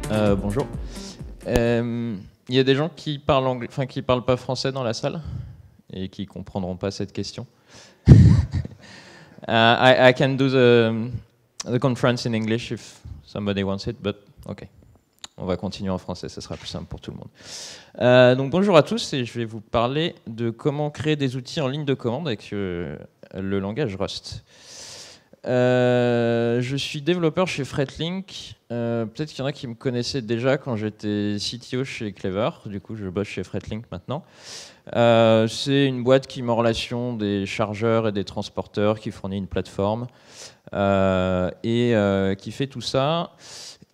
Bonjour. Il y a des gens qui parlent anglais, enfin qui parlent pas français dans la salle et qui comprendront pas cette question. I can do the conference in English if somebody wants it, but okay. On va continuer en français, ça sera plus simple pour tout le monde. Donc bonjour à tous et je vais vous parler de comment créer des outils en ligne de commande avec le langage Rust. Je suis développeur chez Fretlink. Peut-être qu'il y en a qui me connaissaient déjà quand j'étais CTO chez Clever. Du coup, je bosse chez Fretlink maintenant. C'est une boîte qui met en relation des chargeurs et des transporteurs, qui fournit une plateforme et qui fait tout ça.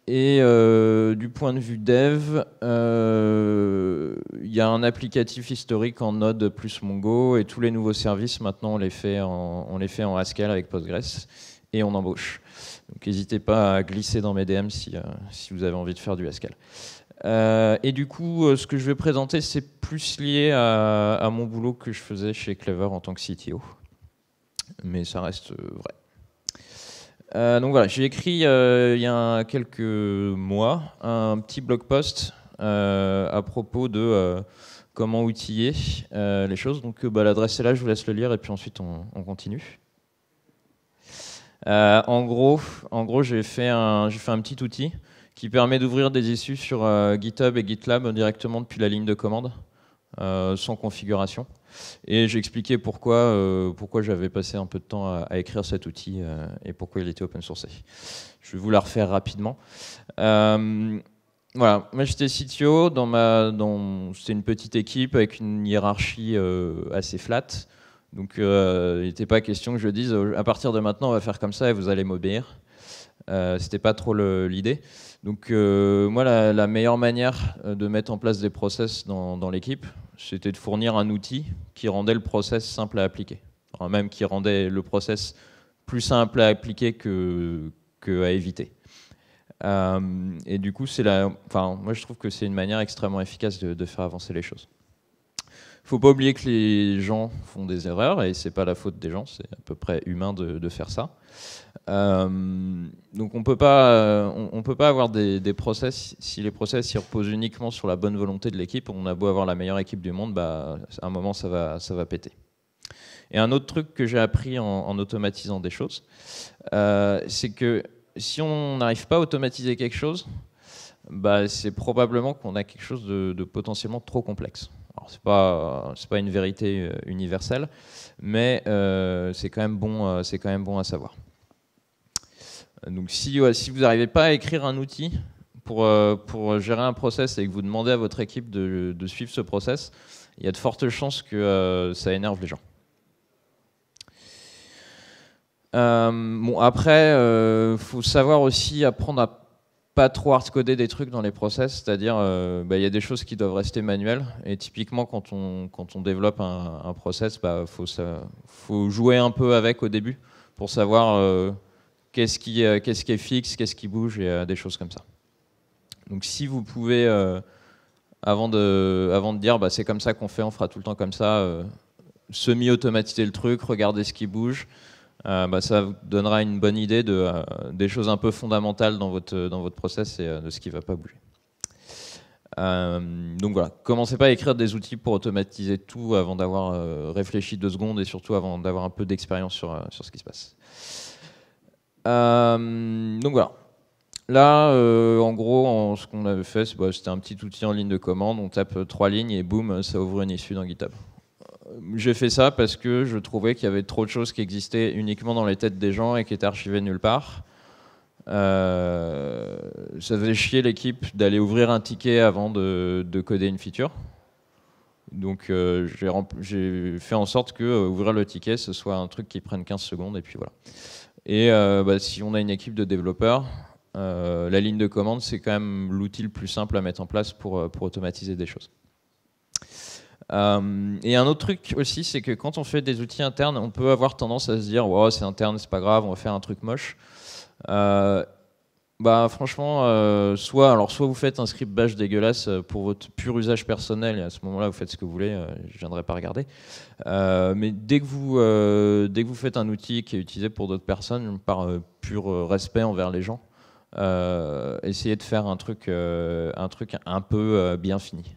Et du point de vue dev, il y a un applicatif historique en Node plus Mongo et tous les nouveaux services maintenant on les fait en Haskell avec Postgres et on embauche. Donc n'hésitez pas à glisser dans mes DM si vous avez envie de faire du Haskell. Et du coup, ce que je vais présenter, c'est plus lié à mon boulot que je faisais chez Clever en tant que CTO. Mais ça reste vrai. Donc voilà, j'ai écrit il y a quelques mois un petit blog post à propos de comment outiller les choses. Donc l'adresse est là, je vous laisse le lire et puis ensuite on continue. En gros, j'ai fait un petit outil qui permet d'ouvrir des issues sur GitHub et GitLab directement depuis la ligne de commande, sans configuration. Et j'ai expliqué pourquoi j'avais passé un peu de temps à écrire cet outil et pourquoi il était open sourcé. Je vais vous la refaire rapidement. Voilà, moi j'étais CTO, c'était une petite équipe avec une hiérarchie assez flat. Donc il n'était pas question que je dise à partir de maintenant on va faire comme ça et vous allez m'obéir. C'était pas trop l'idée. Donc moi la meilleure manière de mettre en place des process dans l'équipe, c'était de fournir un outil qui rendait le process simple à appliquer. Enfin, même qui rendait le process plus simple à appliquer que à éviter. Et du coup, moi je trouve que c'est une manière extrêmement efficace de faire avancer les choses. Il ne faut pas oublier que les gens font des erreurs et c'est pas la faute des gens, c'est à peu près humain de faire ça. Donc on peut pas avoir des process si les process ils reposent uniquement sur la bonne volonté de l'équipe. On a beau avoir la meilleure équipe du monde, à un moment ça va péter. Et un autre truc que j'ai appris en automatisant des choses, c'est que si on n'arrive pas à automatiser quelque chose, c'est probablement qu'on a quelque chose de potentiellement trop complexe. Alors c'est pas une vérité universelle, mais c'est quand même bon à savoir. Donc si vous n'arrivez pas à écrire un outil pour gérer un process et que vous demandez à votre équipe de suivre ce process, il y a de fortes chances que ça énerve les gens. Bon après, faut savoir aussi apprendre à pas trop hardcoder des trucs dans les process, c'est-à-dire il y a des choses qui doivent rester manuelles et typiquement quand on développe un process, faut jouer un peu avec au début pour savoir qu'est-ce qui est fixe, qu'est-ce qui bouge et des choses comme ça. Donc si vous pouvez avant de dire c'est comme ça qu'on fait, on fera tout le temps comme ça, semi-automatiser le truc, regarder ce qui bouge. Ça vous donnera une bonne idée des choses un peu fondamentales dans votre process et de ce qui ne va pas bouger. Donc voilà, commencez pas à écrire des outils pour automatiser tout avant d'avoir réfléchi 2 secondes et surtout avant d'avoir un peu d'expérience sur ce qui se passe. Donc voilà. Là, en gros, ce qu'on avait fait, c'était un petit outil en ligne de commande, on tape 3 lignes et boum, ça ouvre une issue dans GitHub. J'ai fait ça parce que je trouvais qu'il y avait trop de choses qui existaient uniquement dans les têtes des gens et qui étaient archivées nulle part. Ça faisait chier l'équipe d'aller ouvrir un ticket avant de coder une feature. Donc j'ai fait en sorte que ouvrir le ticket, ce soit un truc qui prenne 15 secondes et puis voilà. Et si on a une équipe de développeurs, la ligne de commande, c'est quand même l'outil le plus simple à mettre en place pour automatiser des choses. Et un autre truc aussi, c'est que quand on fait des outils internes, on peut avoir tendance à se dire wow, c'est interne, c'est pas grave, on va faire un truc moche. Franchement, soit vous faites un script bash dégueulasse pour votre pur usage personnel, et à ce moment-là, vous faites ce que vous voulez, je viendrai pas regarder. Mais dès que vous faites un outil qui est utilisé pour d'autres personnes, par pur respect envers les gens, essayez de faire un truc un peu bien fini,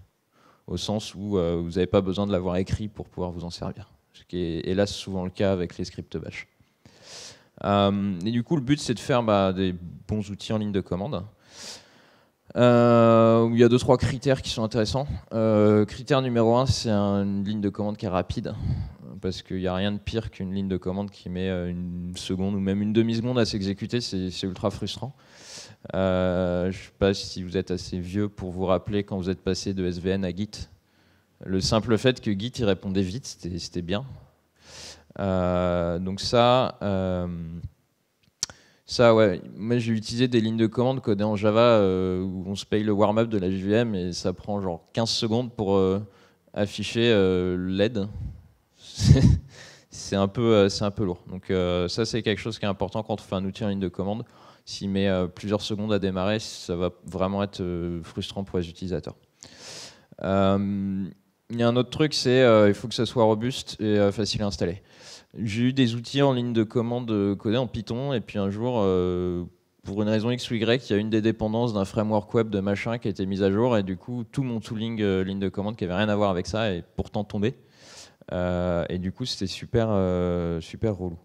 au sens où vous n'avez pas besoin de l'avoir écrit pour pouvoir vous en servir. Ce qui est hélas souvent le cas avec les scripts bash. Et du coup, le but, c'est de faire des bons outils en ligne de commande. Il y a 2-3 critères qui sont intéressants. Critère numéro 1, c'est une ligne de commande qui est rapide, parce qu'il n'y a rien de pire qu'une ligne de commande qui met une seconde ou même une demi-seconde à s'exécuter, c'est ultra frustrant. Je ne sais pas si vous êtes assez vieux pour vous rappeler quand vous êtes passé de SVN à Git. Le simple fait que Git il répondait vite, c'était bien. Donc ça, ouais. Moi j'ai utilisé des lignes de commande codées en Java où on se paye le warm-up de la JVM et ça prend genre 15 secondes pour afficher l'aide. C'est un peu lourd. Donc ça c'est quelque chose qui est important quand on fait un outil en ligne de commande. S'il met plusieurs secondes à démarrer, ça va vraiment être frustrant pour les utilisateurs. Il y a un autre truc, c'est il faut que ça soit robuste et facile à installer. J'ai eu des outils en ligne de commande codés en Python, et puis un jour, pour une raison X ou Y, il y a une des dépendances d'un framework web de machin qui a été mise à jour, et du coup, tout mon tooling ligne de commande qui avait rien à voir avec ça est pourtant tombé. Et du coup, c'était super relou.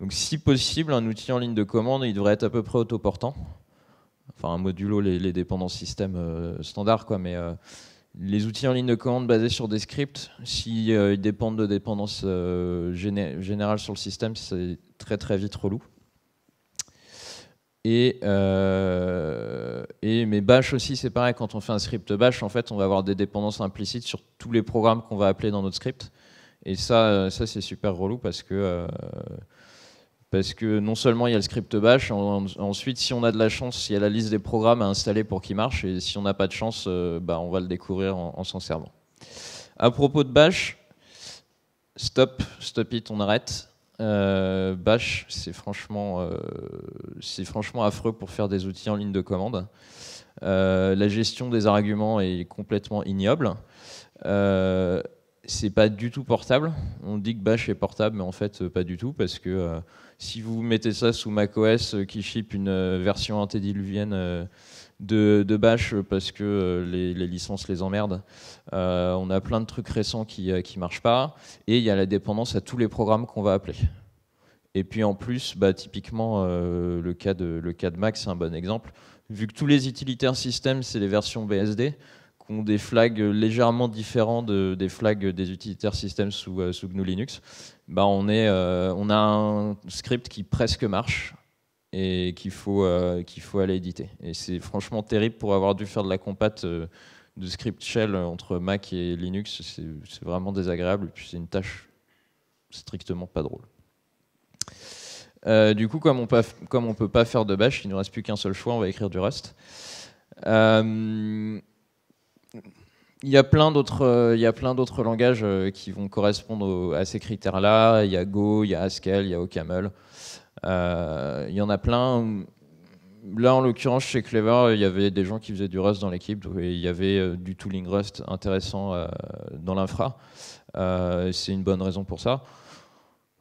Donc si possible, un outil en ligne de commande, il devrait être à peu près autoportant. Enfin, un modulo les dépendances système standard, quoi, mais les outils en ligne de commande basés sur des scripts, s'ils dépendent de dépendances générales sur le système, c'est très très vite relou. Mais bash aussi, c'est pareil, quand on fait un script bash, en fait, on va avoir des dépendances implicites sur tous les programmes qu'on va appeler dans notre script. Et ça c'est super relou parce que non seulement il y a le script bash, ensuite si on a de la chance, il y a la liste des programmes à installer pour qu'il marche, et si on n'a pas de chance, on va le découvrir en s'en servant. À propos de bash, stop it, on arrête. Bash, c'est franchement affreux pour faire des outils en ligne de commande. La gestion des arguments est complètement ignoble. C'est pas du tout portable. On dit que Bash est portable, mais en fait pas du tout, parce que si vous mettez ça sous macOS qui ship une version antédiluvienne de Bash parce que les licences les emmerdent, on a plein de trucs récents qui marchent pas, et il y a la dépendance à tous les programmes qu'on va appeler. Et puis en plus, typiquement le cas de Mac, c'est un bon exemple. Vu que tous les utilitaires système, c'est les versions BSD, ont des flags légèrement différents des flags des utilitaires système sous GNU Linux, on a un script qui presque marche et qu'il faut aller éditer. Et c'est franchement terrible pour avoir dû faire de la compat de script shell entre Mac et Linux. C'est vraiment désagréable, et puis c'est une tâche strictement pas drôle. Du coup, comme on peut pas faire de bash, il ne nous reste plus qu'un seul choix, on va écrire du Rust. Il y a plein d'autres langages qui vont correspondre à ces critères-là. Il y a Go, il y a Haskell, il y a OCaml. Il y en a plein. Là, en l'occurrence, chez Clever, il y avait des gens qui faisaient du Rust dans l'équipe, et il y avait du tooling Rust intéressant dans l'infra. C'est une bonne raison pour ça.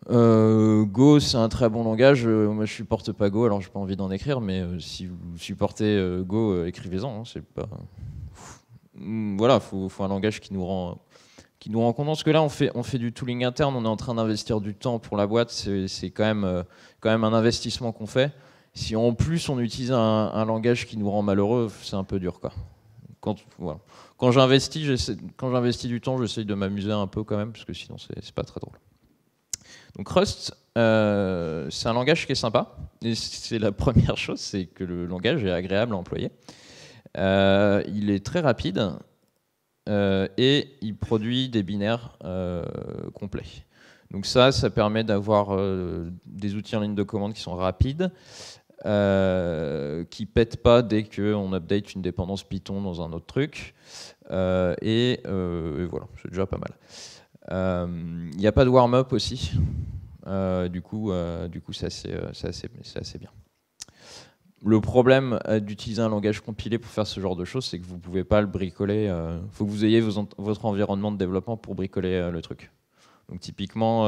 Go, c'est un très bon langage. Moi, je supporte pas Go, alors j'ai pas envie d'en écrire, mais si vous supportez Go, écrivez-en. Hein, c'est pas... Voilà, faut un langage qui nous rend compte. Parce que là, on fait du tooling interne, on est en train d'investir du temps pour la boîte, c'est quand même un investissement qu'on fait. Si en plus on utilise un langage qui nous rend malheureux, c'est un peu dur, quoi. Quand j'investis du temps, j'essaye de m'amuser un peu quand même, parce que sinon c'est pas très drôle. Donc Rust, c'est un langage qui est sympa, et c'est la première chose, c'est que le langage est agréable à employer. Il est très rapide et il produit des binaires complets. Donc ça permet d'avoir des outils en ligne de commande qui sont rapides, qui pètent pas dès qu'on update une dépendance Python dans un autre truc, et voilà, c'est déjà pas mal. Il n'y a pas de warm-up aussi, du coup c'est assez bien. Le problème d'utiliser un langage compilé pour faire ce genre de choses, c'est que vous ne pouvez pas le bricoler. Il faut que vous ayez votre environnement de développement pour bricoler le truc. Donc typiquement,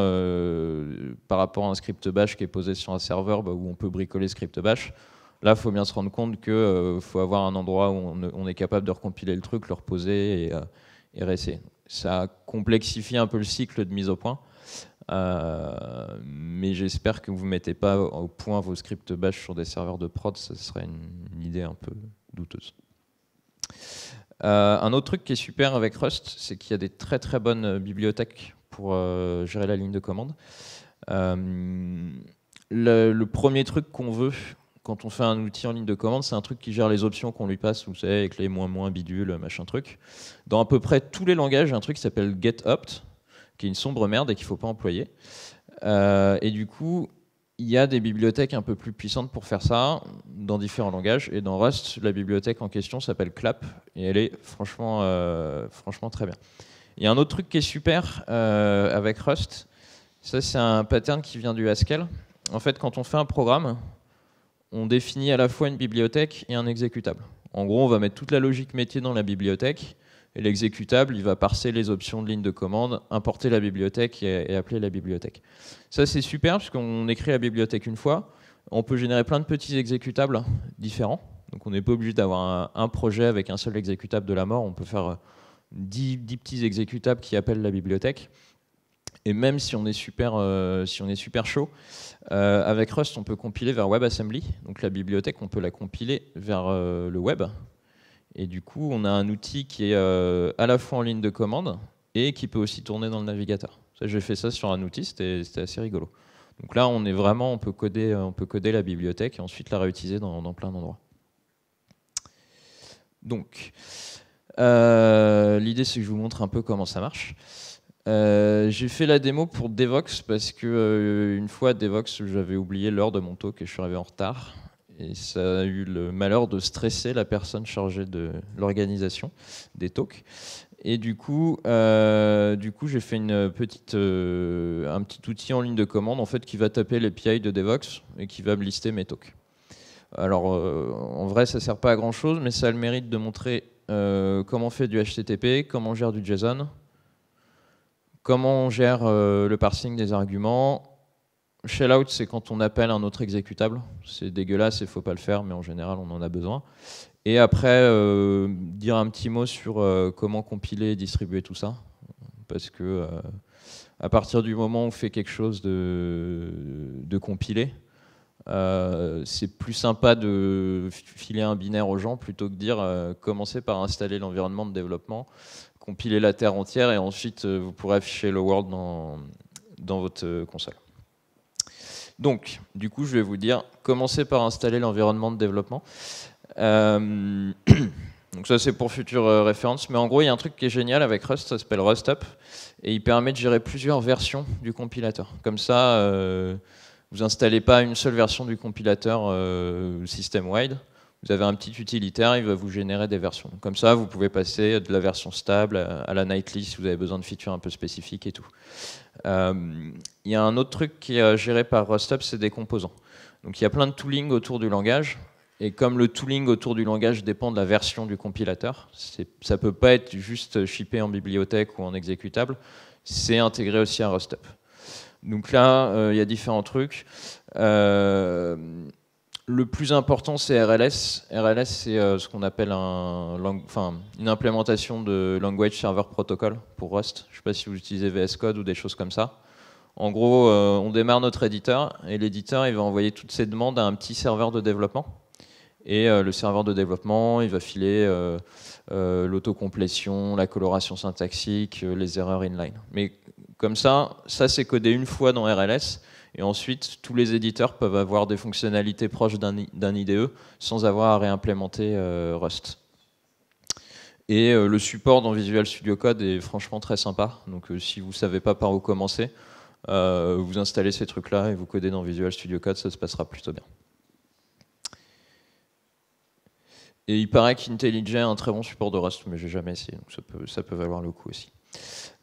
par rapport à un script bash qui est posé sur un serveur où on peut bricoler script bash, Là, il faut bien se rendre compte qu'il faut avoir un endroit où on est capable de recompiler le truc, le reposer et réessayer. Ça complexifie un peu le cycle de mise au point, mais j'espère que vous ne mettez pas au point vos scripts bash sur des serveurs de prod, ça serait une idée un peu douteuse. Un autre truc qui est super avec Rust, c'est qu'il y a des très très bonnes bibliothèques pour gérer la ligne de commande. Le premier truc qu'on veut quand on fait un outil en ligne de commande, c'est un truc qui gère les options qu'on lui passe, vous savez, avec les moins bidule, machin truc. Dans à peu près tous les langages, il y a un truc qui s'appelle getOpt, qui est une sombre merde et qu'il ne faut pas employer. Et du coup, il y a des bibliothèques un peu plus puissantes pour faire ça, dans différents langages. Et dans Rust, la bibliothèque en question s'appelle clap, et elle est franchement très bien. Il y a un autre truc qui est super avec Rust, ça c'est un pattern qui vient du Haskell. En fait, quand on fait un programme, on définit à la fois une bibliothèque et un exécutable. En gros, on va mettre toute la logique métier dans la bibliothèque, et l'exécutable, il va parser les options de ligne de commande, importer la bibliothèque et appeler la bibliothèque. Ça, c'est super, puisqu'on écrit la bibliothèque une fois, on peut générer plein de petits exécutables différents. Donc on n'est pas obligé d'avoir un projet avec un seul exécutable de la mort, on peut faire 10 petits exécutables qui appellent la bibliothèque. Et même si on est super chaud, avec Rust, on peut compiler vers WebAssembly. Donc la bibliothèque, on peut la compiler vers le web. Et du coup, on a un outil qui est à la fois en ligne de commande et qui peut aussi tourner dans le navigateur. J'ai fait ça sur un outil, c'était assez rigolo. Donc là, on peut coder la bibliothèque et ensuite la réutiliser dans plein d'endroits. Donc, l'idée, c'est que je vous montre un peu comment ça marche. J'ai fait la démo pour Devox parce que une fois à Devox, j'avais oublié l'heure de mon talk et je suis arrivé en retard. Et ça a eu le malheur de stresser la personne chargée de l'organisation des talks. Et du coup j'ai fait un petit outil en ligne de commande en fait, qui va taper l'API de Devox et qui va me lister mes talks. Alors, en vrai, ça ne sert pas à grand-chose, mais ça a le mérite de montrer comment on fait du HTTP, comment on gère du JSON, comment on gère le parsing des arguments. Shellout, c'est quand on appelle un autre exécutable. C'est dégueulasse, il ne faut pas le faire, mais en général, on en a besoin. Et après, dire un petit mot sur comment compiler et distribuer tout ça. Parce que à partir du moment où on fait quelque chose de compilé, c'est plus sympa de filer un binaire aux gens plutôt que de dire commencez par installer l'environnement de développement, compiler la terre entière et ensuite vous pourrez afficher le world dans votre console. Donc, du coup, je vais vous dire, commencez par installer l'environnement de développement. Donc ça, c'est pour future référence. Mais en gros, il y a un truc qui est génial avec Rust, ça s'appelle RustUp, et il permet de gérer plusieurs versions du compilateur. Comme ça, vous installez pas une seule version du compilateur system-wide. Vous avez un petit utilitaire, il va vous générer des versions. Comme ça, vous pouvez passer de la version stable à la nightly si vous avez besoin de features un peu spécifiques et tout. Il y a un autre truc qui est géré par RustUp, c'est des composants. Donc il y a plein de tooling autour du langage. Et comme le tooling autour du langage dépend de la version du compilateur, ça ne peut pas être juste shippé en bibliothèque ou en exécutable, c'est intégré aussi à RustUp. Donc là, il y a différents trucs. Le plus important, c'est RLS. RLS, c'est ce qu'on appelle une implémentation de Language Server Protocol pour Rust. Je ne sais pas si vous utilisez VS Code ou des choses comme ça. En gros, on démarre notre éditeur et l'éditeur il va envoyer toutes ses demandes à un petit serveur de développement. Et le serveur de développement, il va filer l'autocomplétion, la coloration syntaxique, les erreurs inline. Mais comme ça c'est codé une fois dans RLS. Et ensuite, tous les éditeurs peuvent avoir des fonctionnalités proches d'un IDE sans avoir à réimplémenter Rust. Et le support dans Visual Studio Code est franchement très sympa. Donc si vous ne savez pas par où commencer, vous installez ces trucs-là et vous codez dans Visual Studio Code, ça se passera plutôt bien. Et il paraît qu'IntelliJ a un très bon support de Rust, mais j'ai jamais essayé, donc ça peut valoir le coup aussi.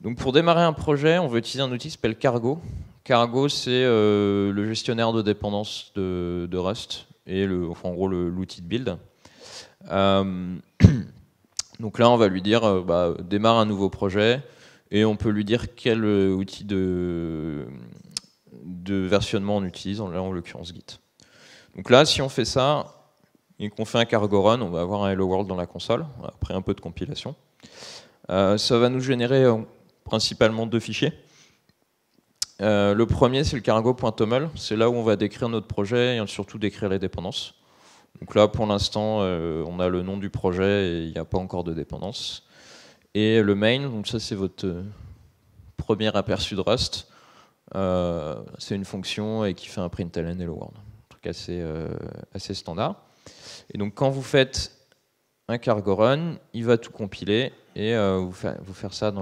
Donc pour démarrer un projet, on veut utiliser un outil qui s'appelle Cargo. Cargo, c'est le gestionnaire de dépendance de Rust et en gros l'outil de build. Donc là, on va lui dire démarre un nouveau projet et on peut lui dire quel outil de versionnement on utilise, là en l'occurrence Git. Donc là, si on fait ça, et qu'on fait un cargo run, on va avoir un hello world dans la console, après un peu de compilation. Ça va nous générer principalement 2 fichiers. Le premier, c'est le cargo.toml, c'est là où on va décrire notre projet et surtout décrire les dépendances. Donc là, pour l'instant, on a le nom du projet et il n'y a pas encore de dépendance. Et le main, donc ça c'est votre premier aperçu de Rust. C'est une fonction et qui fait un println hello world. Un truc assez standard. Et donc quand vous faites un cargo run, il va tout compiler et vous faire ça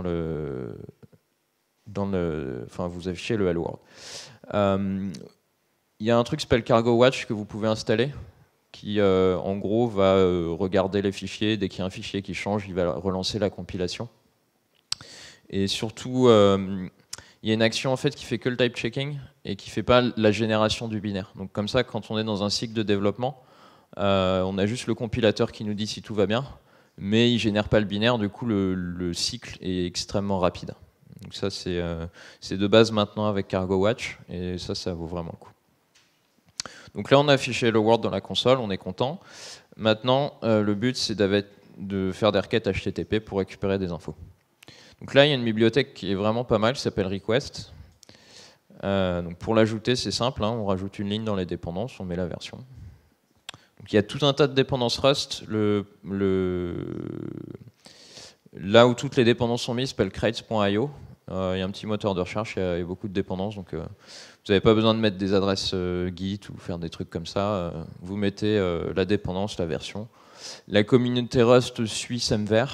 enfin vous affichez le hello world. Il y a un truc qui s'appelle Cargo Watch que vous pouvez installer, qui en gros va regarder les fichiers. Dès qu'il y a un fichier qui change, il va relancer la compilation. Et surtout, il y a une action en fait qui fait que le type checking et qui fait pas la génération du binaire. Donc comme ça, quand on est dans un cycle de développement, on a juste le compilateur qui nous dit si tout va bien, mais il génère pas le binaire. Du coup, le cycle est extrêmement rapide. Donc ça, c'est de base maintenant avec Cargo Watch, et ça vaut vraiment le coup. Donc là, on a affiché le Word dans la console, on est content. Maintenant, le but, c'est de faire des requêtes HTTP pour récupérer des infos. Donc là, il y a une bibliothèque qui est vraiment pas mal, qui s'appelle Request. Donc pour l'ajouter, c'est simple, hein, on rajoute une ligne dans les dépendances, on met la version. Donc il y a tout un tas de dépendances Rust. Là où toutes les dépendances sont mises, s'appelle crates.io. Il y a un petit moteur de recherche, il y a beaucoup de dépendances, donc vous n'avez pas besoin de mettre des adresses Git ou faire des trucs comme ça. Vous mettez la dépendance, la version. La communauté Rust suit Semver,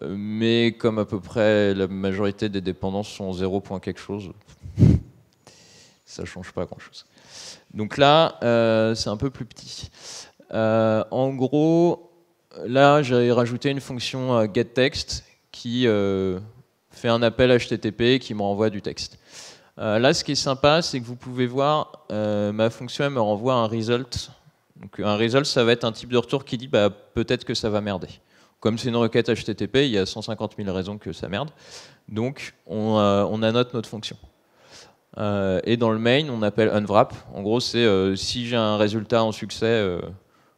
mais comme à peu près la majorité des dépendances sont 0. quelque chose, ça change pas grand chose. Donc là, c'est un peu plus petit. En gros, là, j'ai rajouté une fonction getText qui fait un appel HTTP qui me renvoie du texte. Là, ce qui est sympa, c'est que vous pouvez voir, ma fonction elle me renvoie un result. Donc, un result, ça va être un type de retour qui dit bah, peut-être que ça va merder. Comme c'est une requête HTTP, il y a 150 000 raisons que ça merde. Donc, on annote notre fonction. Et dans le main, on appelle unwrap. En gros, c'est si j'ai un résultat en succès,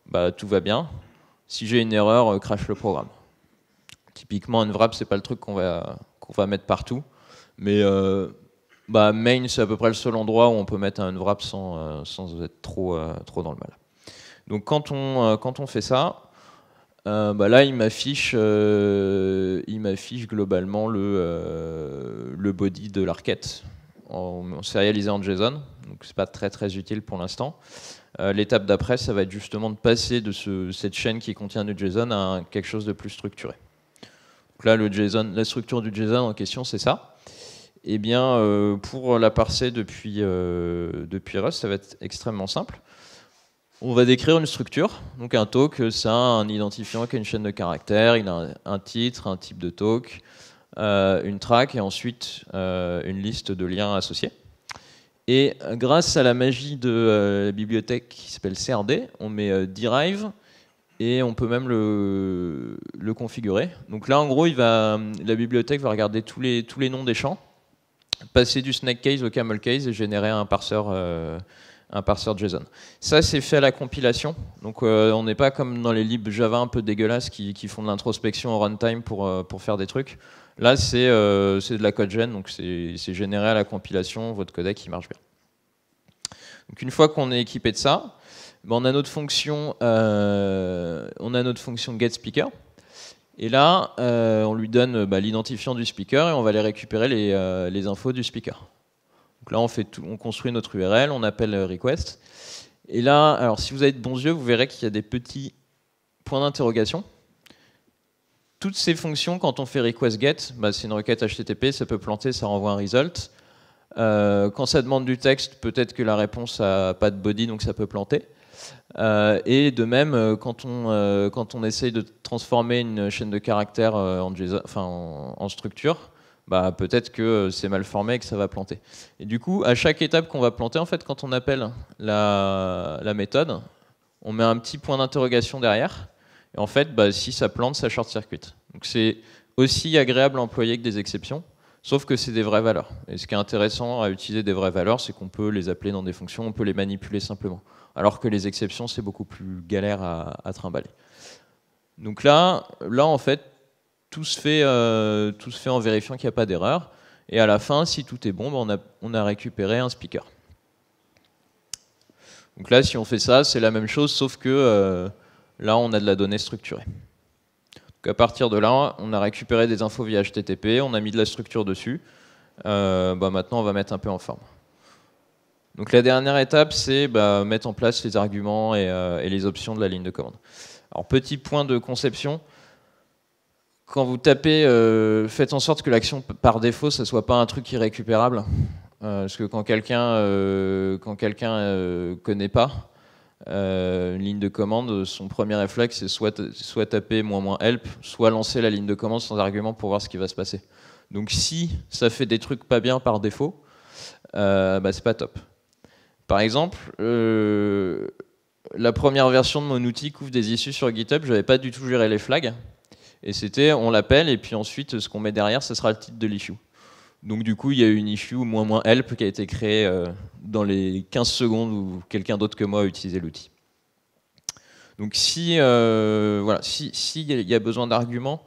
bah, tout va bien. Si j'ai une erreur, crash le programme. Typiquement, unwrap, c'est pas le truc qu'on va mettre partout. Mais bah, main, c'est à peu près le seul endroit où on peut mettre un unwrap sans être trop dans le mal. Donc quand on fait ça, bah là il m'affiche globalement le body de la requête en sérialisé en JSON, donc c'est pas très utile pour l'instant. L'étape d'après, ça va être justement de passer de cette chaîne qui contient du JSON à quelque chose de plus structuré. Donc là, la structure du JSON en question, c'est ça. Et bien, pour la parser depuis Rust, ça va être extrêmement simple. On va décrire une structure, donc un talk, ça a un identifiant qui a une chaîne de caractères, il a un titre, un type de talk, une track et ensuite une liste de liens associés. Et grâce à la magie de la bibliothèque qui s'appelle CRD, on met derive et on peut même le configurer. Donc là, en gros, la bibliothèque va regarder tous les noms des champs, passer du snake case au camel case et générer un parseur JSON. Ça, c'est fait à la compilation. Donc, on n'est pas comme dans les libs Java un peu dégueulasses qui font de l'introspection au runtime pour faire des trucs. Là, c'est de la code gen, donc c'est généré à la compilation, votre codec, il marche bien. Donc, une fois qu'on est équipé de ça, ben, on a notre fonction getSpeaker. Et là, on lui donne l'identifiant du speaker et on va aller récupérer les infos du speaker. Donc là, on construit notre URL, on appelle request. Et là, alors si vous avez de bons yeux, vous verrez qu'il y a des petits points d'interrogation. Toutes ces fonctions, quand on fait request get, c'est une requête HTTP, ça peut planter, ça renvoie un result. Quand ça demande du texte, peut-être que la réponse n'a pas de body, donc ça peut planter. Et de même, quand on essaye de transformer une chaîne de caractères en structure, peut-être que c'est mal formé et que ça va planter. Et du coup, à chaque étape qu'on va planter, en fait, quand on appelle la méthode, on met un petit point d'interrogation derrière. Et en fait, si ça plante, ça short-circuit. Donc c'est aussi agréable à employer que des exceptions, sauf que c'est des vraies valeurs. Et ce qui est intéressant à utiliser des vraies valeurs, c'est qu'on peut les appeler dans des fonctions, on peut les manipuler simplement. alors que les exceptions, c'est beaucoup plus galère à trimballer. Donc là, en fait, tout se fait en vérifiant qu'il n'y a pas d'erreur. Et à la fin, si tout est bon, on a récupéré un speaker. Donc là, si on fait ça, c'est la même chose, sauf que là, on a de la donnée structurée. Donc à partir de là, on a récupéré des infos via HTTP, on a mis de la structure dessus. Maintenant, on va mettre un peu en forme. Donc la dernière étape, c'est mettre en place les arguments et les options de la ligne de commande. Alors petit point de conception, quand vous tapez, faites en sorte que l'action par défaut, ça ne soit pas un truc irrécupérable. Parce que quand quelqu'un connaît pas une ligne de commande, son premier réflexe, c'est soit taper --help, soit lancer la ligne de commande sans argument pour voir ce qui va se passer. Donc si ça fait des trucs pas bien par défaut, c'est pas top. Par exemple, la première version de mon outil couvre des issues sur GitHub, je n'avais pas du tout géré les flags. Et c'était, on l'appelle, et puis ensuite, ce qu'on met derrière, ce sera le titre de l'issue. Donc du coup, il y a eu une issue --help qui a été créée dans les 15 secondes où quelqu'un d'autre que moi a utilisé l'outil. Donc si il y a besoin d'arguments,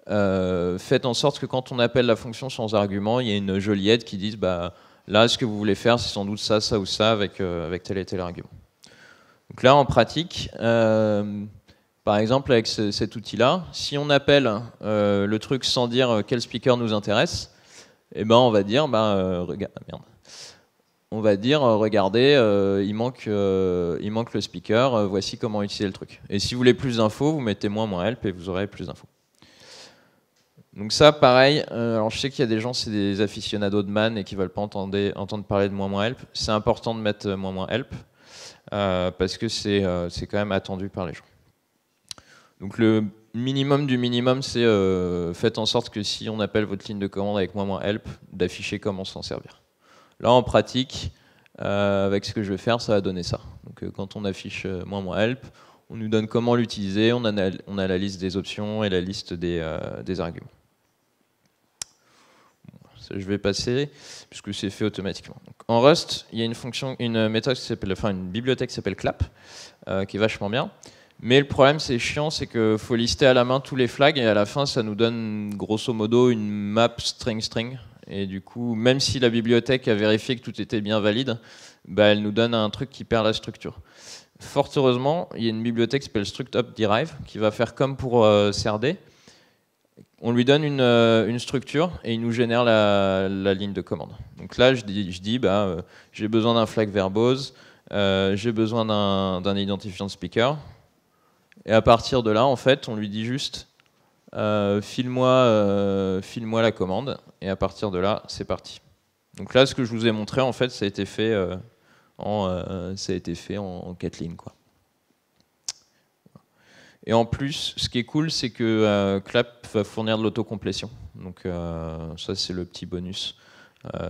faites en sorte que quand on appelle la fonction sans argument, il y ait une jolie aide qui dise là, ce que vous voulez faire, c'est sans doute ça, ça ou ça avec tel et tel argument. Donc là, en pratique, par exemple, avec cet outil-là, si on appelle le truc sans dire quel speaker nous intéresse, on va dire, regardez, il manque le speaker, voici comment utiliser le truc. Et si vous voulez plus d'infos, vous mettez --help et vous aurez plus d'infos. Donc ça, pareil, alors je sais qu'il y a des gens, c'est des aficionados de man et qui ne veulent pas entendre parler de --help. C'est important de mettre --help parce que c'est quand même attendu par les gens. Donc le minimum du minimum, c'est faites en sorte que si on appelle votre ligne de commande avec --help, d'afficher comment s'en servir. Là, en pratique, avec ce que je vais faire, ça va donner ça. Donc quand on affiche --help, on nous donne comment l'utiliser, on a la liste des options et la liste des arguments. Ça, je vais passer, puisque c'est fait automatiquement. Donc, en Rust, il y a une méthode qui s'appelle, une bibliothèque qui s'appelle clap, qui est vachement bien. Mais le problème, c'est chiant, c'est qu'il faut lister à la main tous les flags, et à la fin, ça nous donne grosso modo une map string. Et du coup, même si la bibliothèque a vérifié que tout était bien valide, elle nous donne un truc qui perd la structure. Fort heureusement, il y a une bibliothèque qui s'appelle struct_up_derive, qui va faire comme pour CRD. On lui donne une structure et il nous génère la ligne de commande. Donc là, je dis j'ai besoin d'un flag verbose, j'ai besoin d'un identifiant de speaker. Et à partir de là, en fait, on lui dit juste file-moi la commande. Et à partir de là, c'est parti. Donc là, ce que je vous ai montré, en fait, ça a été fait en 4 lignes, quoi. Et en plus, ce qui est cool, c'est que Clap va fournir de l'autocomplétion. Donc ça, c'est le petit bonus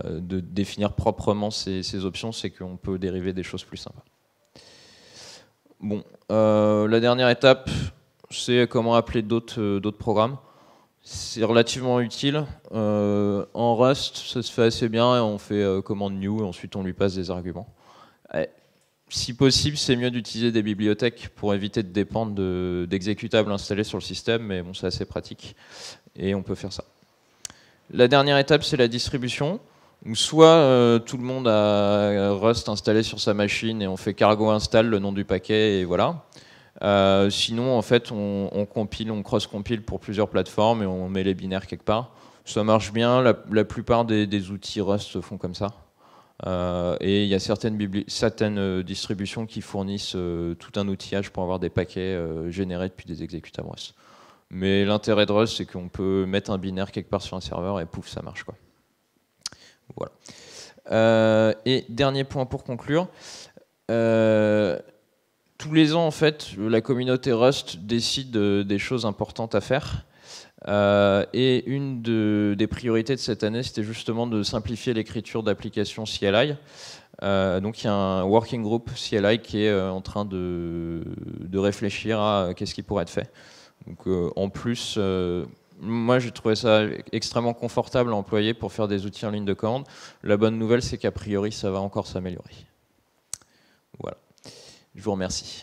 de définir proprement ces options, c'est qu'on peut dériver des choses plus sympas. Bon, la dernière étape, c'est comment appeler d'autres programmes. C'est relativement utile. En Rust, ça se fait assez bien, et on fait commande new, et ensuite on lui passe des arguments. Si possible, c'est mieux d'utiliser des bibliothèques pour éviter de dépendre d'exécutables installés sur le système, mais bon, c'est assez pratique, et on peut faire ça. La dernière étape, c'est la distribution. Où soit tout le monde a Rust installé sur sa machine et on fait cargo install, le nom du paquet, et voilà. Sinon, en fait, on compile, on cross-compile pour plusieurs plateformes et on met les binaires quelque part. Ça marche bien, la plupart des outils Rust font comme ça. Et il y a certaines distributions qui fournissent tout un outillage pour avoir des paquets générés depuis des exécutables Rust. Mais l'intérêt de Rust, c'est qu'on peut mettre un binaire quelque part sur un serveur et pouf, ça marche, quoi. Voilà. Et dernier point pour conclure. Tous les ans, en fait, la communauté Rust décide des choses importantes à faire. Et une des priorités de cette année, c'était justement de simplifier l'écriture d'applications CLI. Donc il y a un working group CLI qui est en train de réfléchir à qu'est-ce qui pourrait être fait. Donc en plus, moi j'ai trouvé ça extrêmement confortable à employer pour faire des outils en ligne de commande. La bonne nouvelle, c'est qu'a priori, ça va encore s'améliorer. Voilà. Je vous remercie.